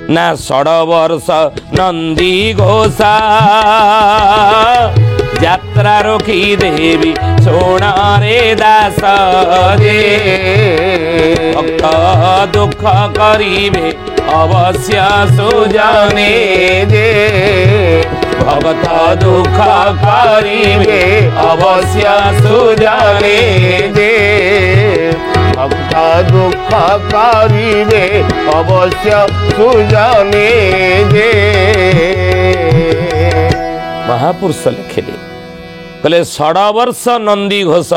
ना 16 वर्ष नंदी घोषा यात्रा रोकी देवी सोनारे दास रे भक्त दुख करिबे अवश्य सुजाने जे भक्त दुख करिबे अवश्य सुजाने जे भक्त दुख करिबे अवश्य सुजाने जे। महापुरुष लिखिले कहले 16 वर्ष नंदी घोष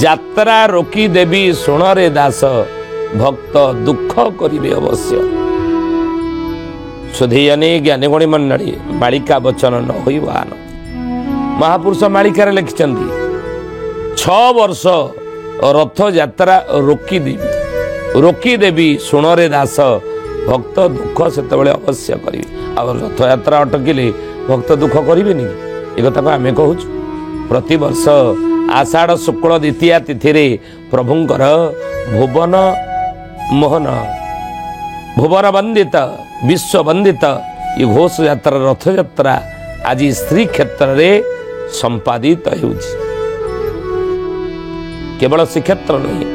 यात्रा रोकी देवी सुणरे दास भक्त दुख करिबे अवश्य। सुधीयने ज्ञानी गुणी मंडली मालिका वचन न होइबान महापुरुष मालिकार लिखिचंदी 6 वर्ष रथ यात्रा रोकी देवी सुणरे दास भक्त दुख सेतबेले अवश्य करिबे। आ रथ यात्रा अटकिले भक्त दुख करिबेनी ए कथा को आमे कहूछु। प्रति वर्ष आषाढ़ शुक्ल द्वितीया तिथि रे प्रभुंकर भुवन मोहन भुवन वंदित विश्व वंदित ये घोष यात्रा रथ यात्रा आज श्री क्षेत्र रे संपादित होउछि। केवल श्रीक्षेत्र नहीं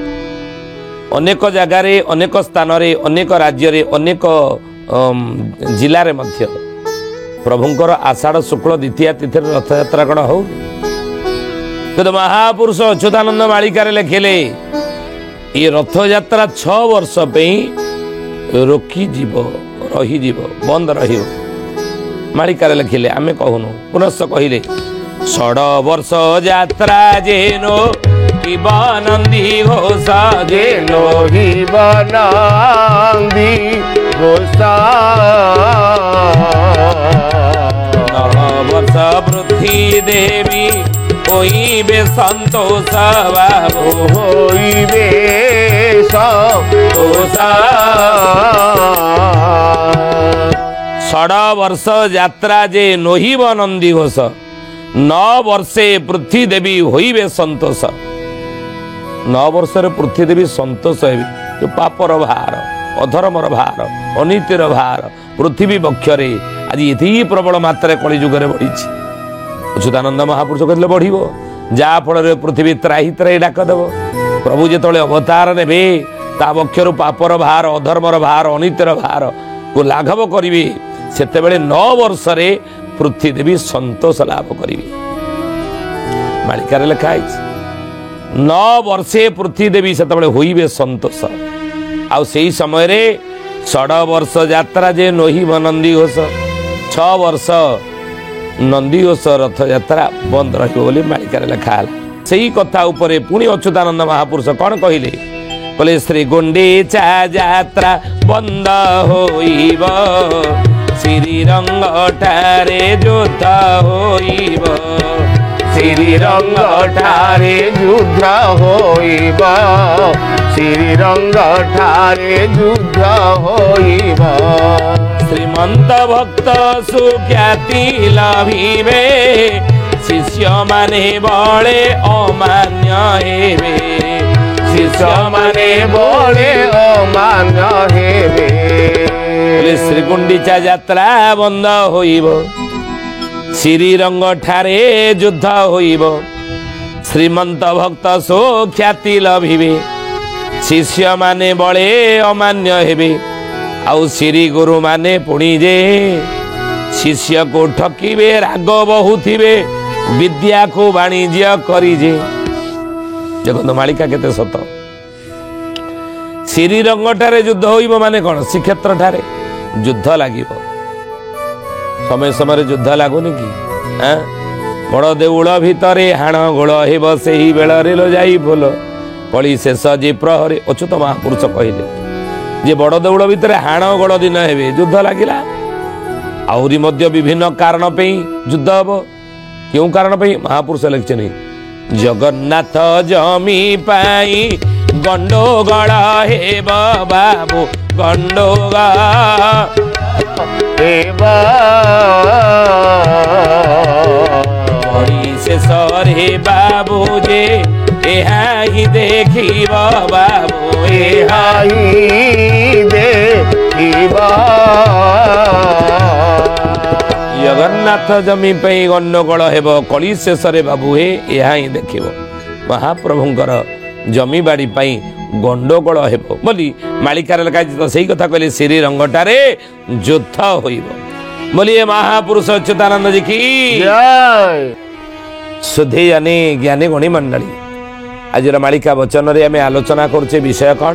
अनेक जगार अनेक स्थान रे अनेक राज्य रे अनेक जिले रे मध्य प्रभुंकर आषाढ़ शुक्ल द्वितीया तिथि रथ यात्रा कण हो तो महापुरुष अच्युतानंद मालिकार लिखिले ये रथ यात्रा 6 वर्ष पे रोकी जीव रही जीव बंद रही मालिकार लिखिले आमे कहूनु पुनश्च कहले 16 वर्ष यात्रा जेनो नंदी घोषा जेनो नंदी घोषा वर्ष पृथ्वी देवी होइबे संतोष बाबू होइबे संतोष। 16 वर्ष यात्रा जे नोहिब नंदी घोष 9 वर्षे पृथ्वी देवी होइबे संतोष। 9 वर्ष पृथ्वी देवी संतोष हेबी जो पापर भार अधर्मर भार अनीतिर भार पृथ्वी बक्षरे आज ये प्रबल मात्रा कली जुगे बढ़ी। अच्युतानंद महापुरुष कहते बढ़ो जहाँ फल पृथ्वी त्राही त्राही डाकदेव प्रभु जो अवतार ने ता बक्षर पापर भार अधर्मर भार अनीतिर भार को लाघव करेंगे से 9 वर्ष पृथ्वी देवी संतोष लाभ करेंगे। मालिकार लिखाई 9 वर्षे पृथ्वी देवी से होइबे संतोष। आउ से समय रे 16 वर्ष यात्रा जे नोहिब नंदी घोष 6 वर्ष नंदी घोष रथ यात्रा बंद रही मालिकार लिखा से कथा उपरे पुणी अच्युतानंद महापुरुष कौन कहले कहले श्री गुंडीचा यात्रा बंद होइब श्रीरंग ठारे युद्ध होइब श्रीरंग ठारे युद्ध होइब श्रीरंग ठारे युद्ध होइब। श्रीमंत भक्त सुख्याति लाभिबे शिष्य माने बळे अमान्य हेबे शिष्य माने बळे अमान्य हेबे। श्री गुंडीचा यात्रा बंद होइब श्रीरंग ठारे युद्ध होइब श्रीमंत भक्त सुख्याति लाभिबे शिष्य माने बळे अमान्य हेबे। आउ श्री गुरु माने पुणी जे शिष्य को ठकिबे राग बहुथिबे विद्या को वाणिज्य करिजे। देखो मालिका केते सत श्रीरंग ठारे युद्ध होइब माने कोन श्रीक्षेत्र ठारे युद्ध लागिब समय समय युद्ध लागुनि कि बड़ देउल भितरे हाण गोल हेब सेही बेलरे लो जाई बोल कली शेष जे प्रहरे। अच्युत महापुरुष कहले जे बड़ देउल भितर हाण गोल दिन हेबे युद्ध लागिला आउरी मध्य विभिन्न कारण पे युद्ध हब क्यों कारण पे महापुरुष लिखिछन जगन्नाथ जमी पाई गंडोगड़ हेब बाबू गंडोगा बड़ी शेष रे बाबू जे ही देखिब बाबू ही देखिब ରହିବା ଜଗନ୍ନାଥ ଜମି ପାଇଁ ଗଣ୍ଡଗୋଳ ହେବ କଳି ଶେଷରେ ବାବୁ ହେ ଏହା ହିଁ ଦେଖିବ ମହାପ୍ରଭୁଙ୍କର ଜମିବାଡ଼ି ପାଇଁ ଗଣ୍ଡଗୋଳ ହେବ ବୋଲି ମାଳିକାରେ ଲେଖାଯାଇଛି। ତ ସେଇ କଥା କହିଲେ ଶ୍ରୀରଙ୍ଗଟାରେ ଯୁଦ୍ଧ ହୋଇବ ବୋଲି ଏ ମହାପୁରୁଷ ଅଚ୍ୟୁତାନନ୍ଦ ଜି କି ଜୟ। ସୁଧୀ ଜାନି ଜ୍ଞାନୀ ଗଣୀ ମଣ୍ଡଳୀ ଆଜିର ମାଳିକା ବଚନରେ ଆମେ ଆଲୋଚନା କରୁଛେ ବିଷୟ କ'ଣ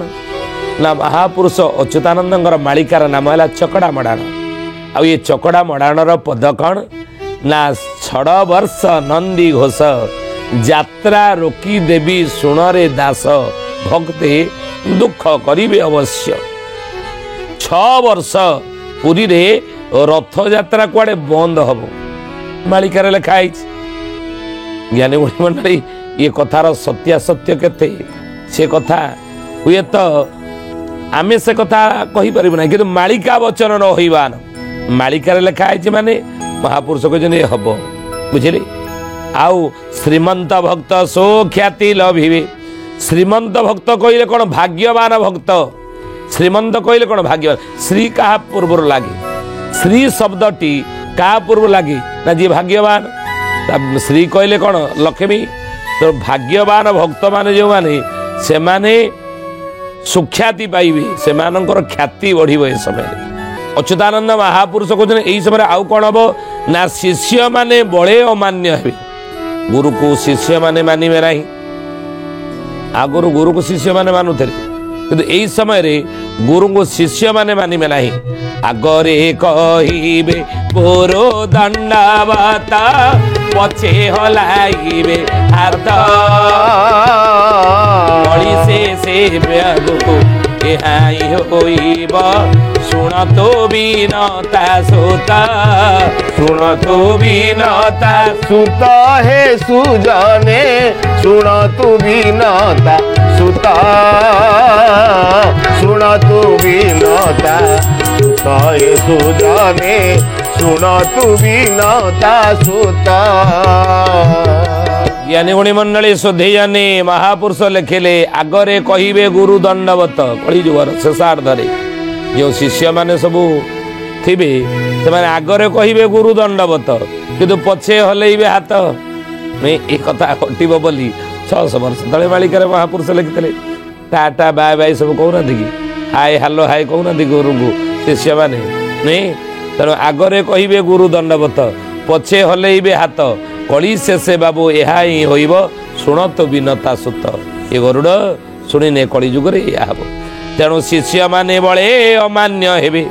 ନା ମହାପୁରୁଷ ଅଚ୍ୟୁତାନନ୍ଦଙ୍କର ମାଳିକାର ନାମ ହେଲା ଚକଡ଼ା ମଡ଼ାଣ। ଆଉ ଏ ଚକଡ଼ା ମଡ଼ାଣର ପଦ କ'ଣ ନା 6 ବର୍ଷ ନନ୍ଦୀ ଘୋଷ ଯାତ୍ରା ରୋକି ଦେବି ଶୁଣରେ ଦାସ ଭକ୍ତେ ଦୁଃଖ କରିବେ ଅବଶ୍ୟ। 6 ବର୍ଷ ପୁରୀରେ ରଥଯାତ୍ରା କୁଆଡ଼େ ବନ୍ଦ ହବ ମାଳିକାରେ ଲେଖା ହେଇଛି। ଜ୍ଞାନୀ ଗୁଣୀ ମଣ୍ଡଳୀ ଏ କଥାର ସତ୍ୟାସତ୍ୟ କେତେ ସେ କଥା ହୁଏତ ଆମେ ସେ କଥା କହିପାରିବୁ ନାହିଁ କିନ୍ତୁ ମାଳିକା ବଚନ ନ ହଇବାନ ମାଳିକାରେ ଲେଖା ହେଇଛି ମାନେ ମହାପୁରୁଷ କହିଛନ୍ତି ହବ ବୁଝିଲେ। ଆଉ ଶ୍ରୀମନ୍ତ ଭକ୍ତ ସୁଖ୍ୟାତି ଲଭିବେ। ଶ୍ରୀମନ୍ତ ଭକ୍ତ କହିଲେ କ'ଣ ଭାଗ୍ୟବାନ ଭକ୍ତ। ଶ୍ରୀମନ୍ତ କହିଲେ କ'ଣ ଭାଗ୍ୟବାନ। ଶ୍ରୀ କାହା ପୂର୍ବରୁ ଲାଗେ ଶ୍ରୀ ଶବ୍ଦଟି କାହା ପୂର୍ବରୁ ଲାଗେ ନା ଯିଏ ଭାଗ୍ୟବାନ। ଶ୍ରୀ କହିଲେ କ'ଣ ଲକ୍ଷ୍ମୀ। ତ ଭାଗ୍ୟବାନ ଭକ୍ତମାନେ ଯେଉଁମାନେ ସେମାନେ ସୁଖ୍ୟାତି ପାଇବେ ସେମାନଙ୍କର ଖ୍ୟାତି ବଢ଼ିବ ଏ ସମୟରେ। ଅଚ୍ୟୁତାନନ୍ଦ ମହାପୁରୁଷ କହୁଛନ୍ତି ଏହି ସମୟରେ ଆଉ କ'ଣ ହବ ନା ଶିଷ୍ୟମାନେ ବଳେ ଅମାନ୍ୟ ହେବେ। ଗୁରୁକୁ ଶିଷ୍ୟମାନେ ମାନିବେ ନାହିଁ। ଆଗରୁ ଗୁରୁକୁ ଶିଷ୍ୟମାନେ ମାନୁଥିଲେ କିନ୍ତୁ ଏହି ସମୟରେ ଗୁରୁଙ୍କୁ ଶିଷ୍ୟମାନେ ମାନିବେ ନାହିଁ। ଆଗରେ କହିବେ ଗୁରୁ ଦଣ୍ଡବତ ପଛେ ହଲାଇବେ ହାତ କଳି ସେ ବ୍ୟାଗକୁ ଏହା ହୋଇବ ଶୁଣତୁ ବିନତା ସୁତ ଶୁଣତୁ ବିନତା ସୁତ ହେ ସୁଜନେ ଶୁଣତୁ ବିନତା ସୁତ ଶୁଣତୁ ବିନତା ସୁତ ହେ ସୁଜନେ ଶୁଣତୁ ବିନତା ସୁତ। ଜ୍ଞାନୀ ଗୁଣୀ ମଣ୍ଡଳୀ ସୁଧୀ ଜାନି ମହାପୁରୁଷ ଲେଖିଲେ ଆଗରେ କହିବେ ଗୁରୁ ଦଣ୍ଡବତ କଳି ଯୁଗର ଶେଷାର୍ଦ୍ଧରେ ଯେଉଁ ଶିଷ୍ୟମାନେ ସବୁ ଥିବେ ସେମାନେ ଆଗରେ କହିବେ ଗୁରୁ ଦଣ୍ଡବତ କିନ୍ତୁ ପଛେ ହଲେଇବେ ହାତ। ଏ କଥା ଘଟିବ ବୋଲି 600 ବର୍ଷ ତଳେ ମାଳିକାରେ ମହାପୁରୁଷ ଲେଖିଥିଲେ। ଟାଟା ବାଏ ବାଏ ସବୁ କହୁନାହାନ୍ତି କି ହାଏ ହାଲୋ ହାଏ କହୁନାହାନ୍ତି ଗୁରୁଙ୍କୁ ଶିଷ୍ୟମାନେ ନାଇଁ। ତେଣୁ ଆଗରେ କହିବେ ଗୁରୁ ଦଣ୍ଡବତ ପଛେ ହଲେଇବେ ହାତ କଳି ଶେଷେ ବାବୁ ଏହା ହିଁ ହୋଇବ ଶୁଣତ ବିନତା ସୁତ। ଏ ଗରୁଡ଼ ଶୁଣିନେ କଳି ଯୁଗରେ ଏହା ହେବ। ତେଣୁ ଶିଷ୍ୟମାନେ ବଳେ ଅମାନ୍ୟ ହେବେ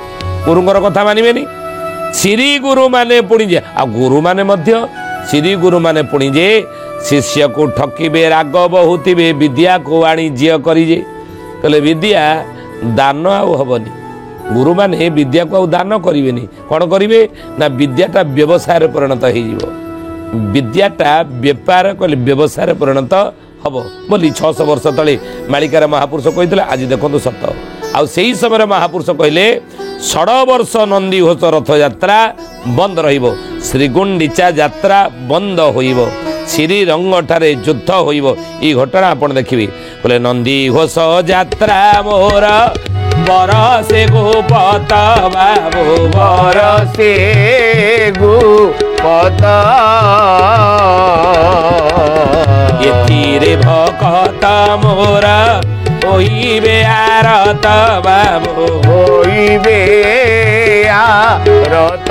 ଗୁରୁଙ୍କର କଥା ମାନିବେନି। ଶ୍ରୀ ଗୁରୁମାନେ ପୁଣି ଯେ ଆଉ ଗୁରୁମାନେ ମଧ୍ୟ ଶ୍ରୀ ଗୁରୁମାନେ ପୁଣି ଯେ ଶିଷ୍ୟକୁ ଠକିବେ ରାଗ ବହୁଥିବେ ବିଦ୍ୟାକୁ ବାଣିଜ୍ୟ କରିଯେ। କହିଲେ ବିଦ୍ୟା ଦାନ ଆଉ ହବନି। ଗୁରୁମାନେ ବିଦ୍ୟାକୁ ଆଉ ଦାନ କରିବେନି କ'ଣ କରିବେ ନା ବିଦ୍ୟାଟା ବ୍ୟବସାୟରେ ପରିଣତ ହେଇଯିବ। ବିଦ୍ୟାଟା ବେପାର କହିଲେ ବ୍ୟବସାୟରେ ପରିଣତ ହବ ବୋଲି 600 ବର୍ଷ ତଳେ ମାଳିକାରେ ମହାପୁରୁଷ କହିଥିଲେ। ଆଜି ଦେଖନ୍ତୁ ସତ। ଆଉ ସେହି ସମୟରେ ମହାପୁରୁଷ କହିଲେ 6 ବର୍ଷ ନନ୍ଦୀ ଘୋଷ ରଥଯାତ୍ରା ବନ୍ଦ ରହିବ ଶ୍ରୀଗୁଣ୍ଡିଚା ଯାତ୍ରା ବନ୍ଦ ହୋଇବ ଶ୍ରୀରଙ୍ଗଠାରେ ଯୁଦ୍ଧ ହୋଇବ। ଏଇ ଘଟଣା ଆପଣ ଦେଖିବେ। କହିଲେ ନନ୍ଦୀ ଘୋଷ ଯାତ୍ରା ମୋର ବରସେ ଗୋପତ ବାବୁ ବରସେ ଗୋପତ ଏଥିରେ ଭକତ ମୋର ହୋଇବେ ଆରତ ବାବୁ ହୋଇବେ ଆରତ।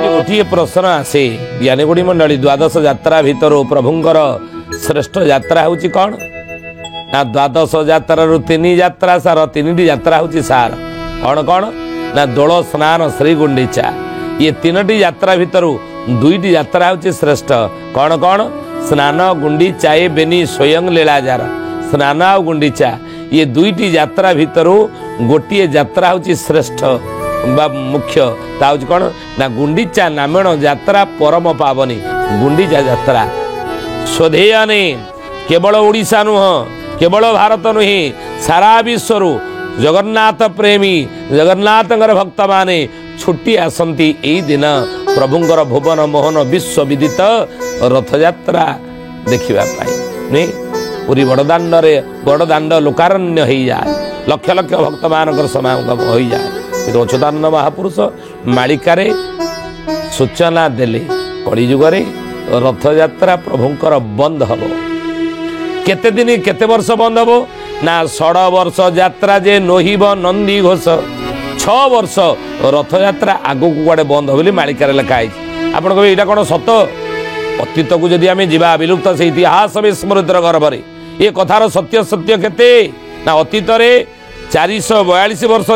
ଗୋଟିଏ ପ୍ରଶ୍ନ ଆସେ ଜ୍ଞାନୀ ଗୁଣୀ ମଣ୍ଡଳୀ ଦ୍ୱାଦଶ ଯାତ୍ରା ଭିତରୁ ପ୍ରଭୁଙ୍କର ଶ୍ରେଷ୍ଠ ଯାତ୍ରା ହେଉଛି କ'ଣ ନା ଦ୍ୱାଦଶ ଯାତ୍ରାରୁ 3 ଯାତ୍ରା ସାର 3ଟି ଯାତ୍ରା ହେଉଛି ସାର କ'ଣ କ'ଣ ନା ଦୋଳ ସ୍ନାନ ଶ୍ରୀଗୁଣ୍ଡିଚା। ଇଏ 3ଟି ଯାତ୍ରା ଭିତରୁ 2ଟି ଯାତ୍ରା ହେଉଛି ଶ୍ରେଷ୍ଠ କ'ଣ କ'ଣ ସ୍ନାନ ଗୁଣ୍ଡିଚା ଏ ବେନି ସ୍ୱୟଂ ଲୀଳାଜାର ସ୍ନାନ ଆଉ ଗୁଣ୍ଡିଚା। ଇଏ 2ଟି ଯାତ୍ରା ଭିତରୁ ଗୋଟିଏ ଯାତ୍ରା ହେଉଛି ଶ୍ରେଷ୍ଠ ବା ମୁଖ୍ୟ। ତା ହେଉଛି କ'ଣ ନା ଗୁଣ୍ଡିଚା ନାମେଣ ଯାତ୍ରା ପରମ ପାବନୀ ଗୁଣ୍ଡିଚା ଯାତ୍ରା। ସ୍ୱଧେୟନେ କେବଳ ଓଡ଼ିଶା ନୁହଁ କେବଳ ଭାରତ ନୁହେଁ ସାରା ବିଶ୍ୱରୁ ଜଗନ୍ନାଥ ପ୍ରେମୀ ଜଗନ୍ନାଥଙ୍କର ଭକ୍ତମାନେ ଛୁଟି ଆସନ୍ତି ଏଇ ଦିନ ପ୍ରଭୁଙ୍କର ଭୁବନ ମୋହନ ବିଶ୍ୱବିଦିତ ରଥଯାତ୍ରା ଦେଖିବା ପାଇଁ। ପୁରୀ ବଡ଼ଦାଣ୍ଡରେ ବଡ଼ଦାଣ୍ଡ ଲୋକାରଣ୍ୟ ହେଇଯାଏ लक्ष लक्ष भक्त मान समागम हो जाए कि अच्युतानंद महापुरुष मालिकार सूचना देले कलिजुगे रथयात्रा प्रभुंकर बंद हम केते दिन केते वर्ष बंद हम ना 16 वर्ष यात्रा जे नोहिब नंदी घोष 6 वर्ष रथयात्रा आगु कुआड़े बंद हो मालिकार लिखाई आप यहाँ कौन सत अतीत को जदि आम जा विलुप्त से इतिहास विस्मृतिर गर्भरे ये कथार सत्य सत्य केते ना अतीत 442 वर्ष